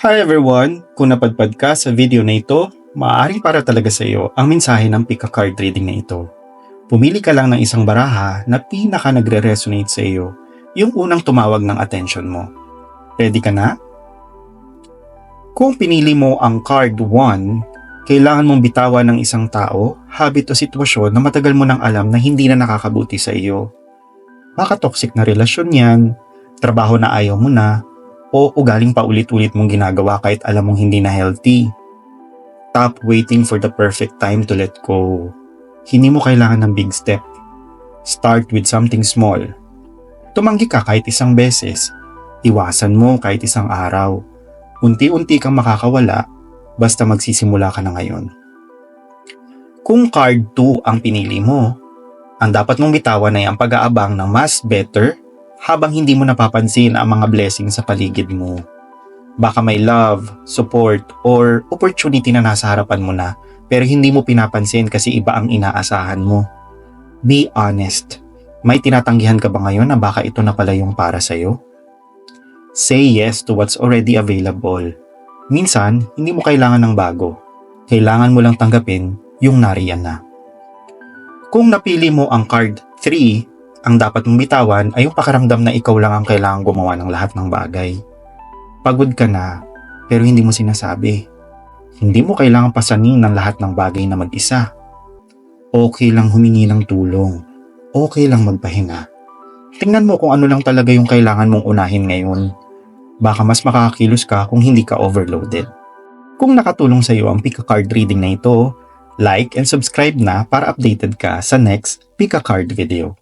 Hi everyone! Kung napadpad ka sa video na ito, maaaring para talaga sa iyo ang mensahe ng pick a card reading na ito. Pumili ka lang ng isang baraha na pinaka nagre-resonate sa iyo, yung unang tumawag ng attention mo. Ready ka na? Kung pinili mo ang card 1, kailangan mong bitawan ng isang tao, habit o sitwasyon na matagal mo nang alam na hindi na nakakabuti sa iyo. Baka toxic na relasyon yan, trabaho na ayaw mo na, o ugaling paulit-ulit mong ginagawa kahit alam mong hindi na healthy. Stop waiting for the perfect time to let go. Hindi mo kailangan ng big step. Start with something small. Tumanggi ka kahit isang beses. Iwasan mo kahit isang araw. Unti-unti kang makakawala basta magsisimula ka na ngayon. Kung card 2 ang pinili mo, ang dapat mong bitawan ay ang pag-aabang ng mas better habang hindi mo napapansin ang mga blessings sa paligid mo. Baka may love, support, or opportunity na nasa harapan mo na pero hindi mo pinapansin kasi iba ang inaasahan mo. Be honest. May tinatanggihan ka ba ngayon na baka ito na pala yung para sa'yo? Say yes to what's already available. Minsan, hindi mo kailangan ng bago. Kailangan mo lang tanggapin yung nariyan na. Kung napili mo ang card 3, ang dapat mong bitawan ay yung pakiramdam na ikaw lang ang kailangang gumawa ng lahat ng bagay. Pagod ka na, pero hindi mo sinasabi. Hindi mo kailangang pasanin ng lahat ng bagay na mag-isa. Okay lang humingi ng tulong. Okay lang magpahinga. Tingnan mo kung ano lang talaga yung kailangan mong unahin ngayon. Baka mas makakakilos ka kung hindi ka overloaded. Kung nakatulong sa iyo ang pick a card reading na ito, like and subscribe na para updated ka sa next pick a card video.